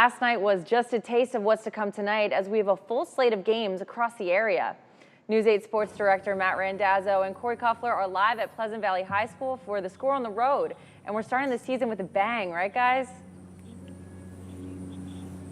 last night was just a taste of what's to come tonight as we have a full slate of games across the area. News 8 Sports Director Matt Randazzo and Corey Koffler are live at Pleasant Valley High School for the Score on the Road. And we're starting the season with a bang, right guys?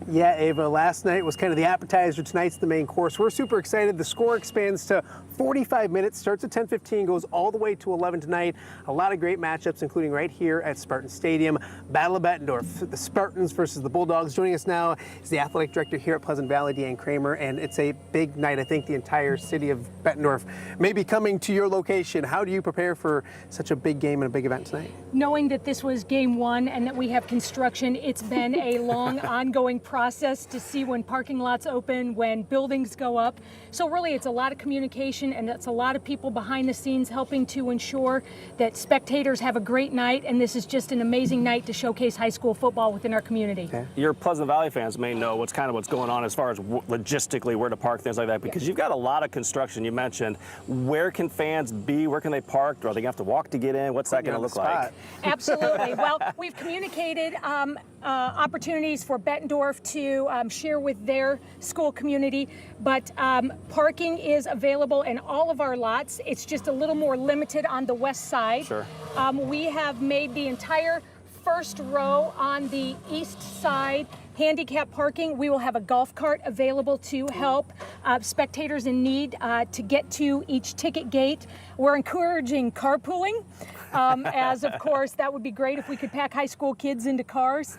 Yeah, Ava, last night was kind of the appetizer. Tonight's the main course. We're super excited. The Score expands to 45 minutes, starts at 10:15, goes all the way to 11 tonight. A lot of great matchups, including right here at Spartan Stadium. Battle of Bettendorf, the Spartans versus the Bulldogs. Joining us now is the athletic director here at Pleasant Valley, Deanne Kramer, and it's a big night. I think the entire city of Bettendorf may be coming to your location. How do you prepare for such a big game and a big event tonight? Knowing that this was game one and that we have construction, it's been a long ongoing process to see when parking lots open, when buildings go up. So really it's a lot of communication and it's a lot of people behind the scenes helping to ensure that spectators have a great night, and this is just an amazing night to showcase high school football within our community. Okay. Your Pleasant Valley fans may know what's going on as far as logistically where to park, things like that, because you've got a lot of construction. You mentioned, where can fans be? Where can they park? Are they going to have to walk to get in? What's that going to look like? Absolutely. Well, we've communicated opportunities for Bettendorf to share with their school community, but parking is available in all of our lots. It's just a little more limited on the west side. Sure. We have made the entire first row on the east side handicap parking. We will have a golf cart available to help spectators in need to get to each ticket gate. We're encouraging carpooling, as of course that would be great if we could pack high school kids into cars.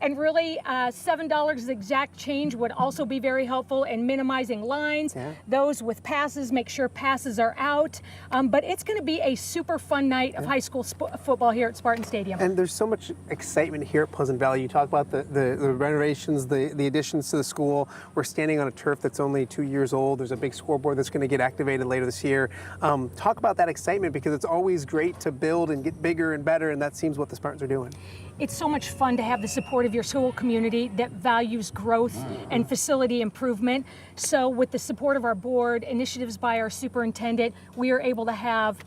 And really, $7 exact change would also be very helpful in minimizing lines. Yeah. Those with passes, make sure passes are out. But it's going to be a super fun night of high school football here at Spartan Stadium. And there's so much excitement here at Pleasant Valley. You talk about the renovations, the additions to the school. We're standing on a turf that's only 2 years old. There's a big scoreboard that's going to get activated later this year. Talk about that excitement, because it's always great to build and get bigger and better, and that seems what the Spartans are doing. It's so much fun to have the support of your school community that values growth and facility improvement. So with the support of our board, initiatives by our superintendent, we are able to have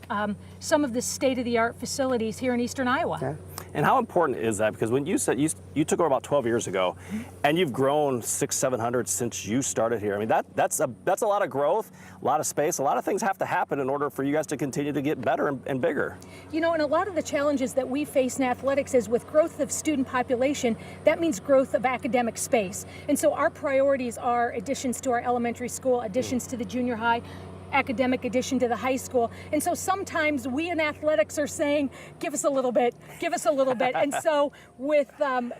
some of the state-of-the-art facilities here in Eastern Iowa. Yeah. And how important is that? Because when you said you took over about 12 years ago, and you've grown 600-700 since you started here. I mean, that's a lot of growth, a lot of space, a lot of things have to happen in order for you guys to continue to get better and bigger. You know, and a lot of the challenges that we face in athletics is with growth of student population, that means growth of academic space. And so our priorities are additions to our elementary school, additions to the junior high, academic addition to the high school. And so sometimes we in athletics are saying, give us a little bit, give us a little bit. And so with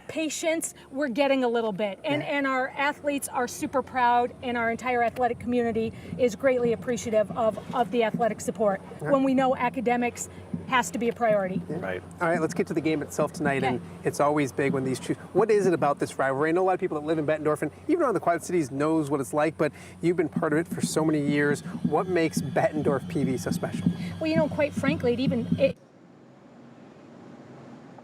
patience, we're getting a little bit. And our athletes are super proud, and our entire athletic community is greatly appreciative of the athletic support when we know academics has to be a priority. Right. All right, let's get to the game itself tonight. And it's always big when these two. What is it about this rivalry? I know a lot of people that live in Bettendorf and even around the Quad Cities knows what it's like, but you've been part of it for so many years. What makes Bettendorf PV so special? Well, you know, quite frankly,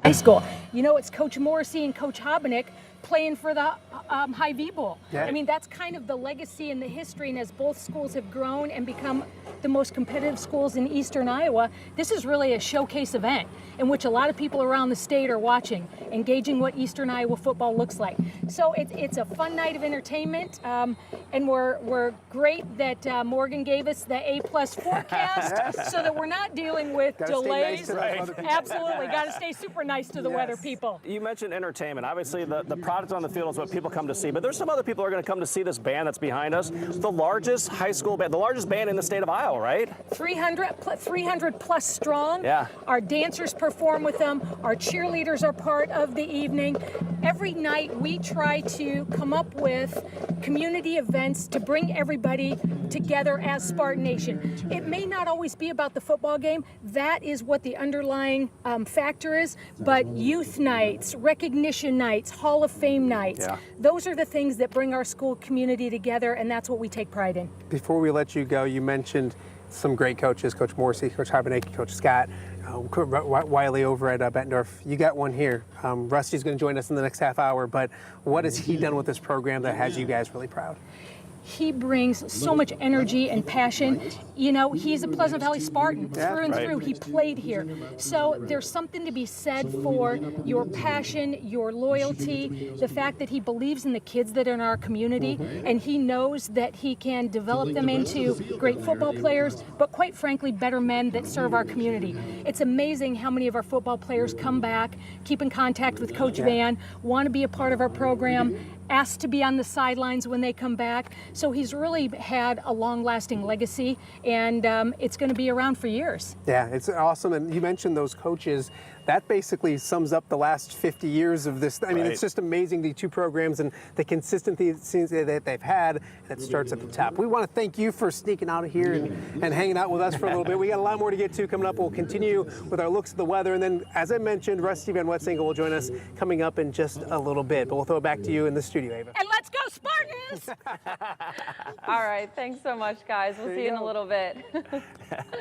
high school. You know, it's Coach Morrissey and Coach Hobenick playing for the Hy-Vee Bowl. Yeah. I mean, that's kind of the legacy and the history, and as both schools have grown and become the most competitive schools in Eastern Iowa, this is really a showcase event in which a lot of people around the state are watching, engaging what Eastern Iowa football looks like. So it's a fun night of entertainment, and we're great that Morgan gave us the A+ forecast so that we're not dealing with delays. Absolutely, got to stay super nice to the weather people. You mentioned entertainment. Obviously, the product on the field is what people come to see, but there's some other people who are going to come to see this band that's behind us. The largest high school band, the largest band in the state of Iowa, right? 300 plus strong. Yeah. Our dancers perform with them. Our cheerleaders are part of the evening. Every night we try to come up with community events to bring everybody together as Spartan Nation. It may not always be about the football game. That is what the underlying factor is, but youth nights, recognition nights, Hall of Fame nights, those are the things that bring our school community together, and that's what we take pride in. Before we let you go, you mentioned some great coaches, Coach Morrissey, Coach Hobenick, Coach Scott, Wiley over at Bettendorf. You got one here. Rusty's going to join us in the next half hour, but what has he done with this program that has you guys really proud? He brings so much energy and passion. You know, he's a Pleasant Valley Spartan through and through. He played here. So there's something to be said for your passion, your loyalty, the fact that he believes in the kids that are in our community, and he knows that he can develop them into great football players, but quite frankly, better men that serve our community. It's amazing how many of our football players come back, keep in contact with Coach Van, want to be a part of our program, asked to be on the sidelines when they come back. So he's really had a long-lasting legacy, and it's going to be around for years. Yeah, it's awesome. And you mentioned those coaches. That basically sums up the last 50 years of this. I mean, it's just amazing, the two programs and the consistency that they've had. And it starts at the top. We want to thank you for sneaking out of here and hanging out with us for a little bit. We got a lot more to get to coming up. We'll continue with our looks at the weather. And then, as I mentioned, Rusty Van Wetzingle will join us coming up in just a little bit. But we'll throw it back to you in the studio, Ava. And let's go Spartans! All right, thanks so much, guys. We'll see you in a little bit.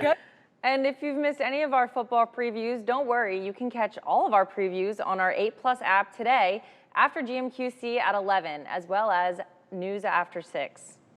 Good. And if you've missed any of our football previews, don't worry. You can catch all of our previews on our 8+ app today after GMQC at 11, as well as news after 6.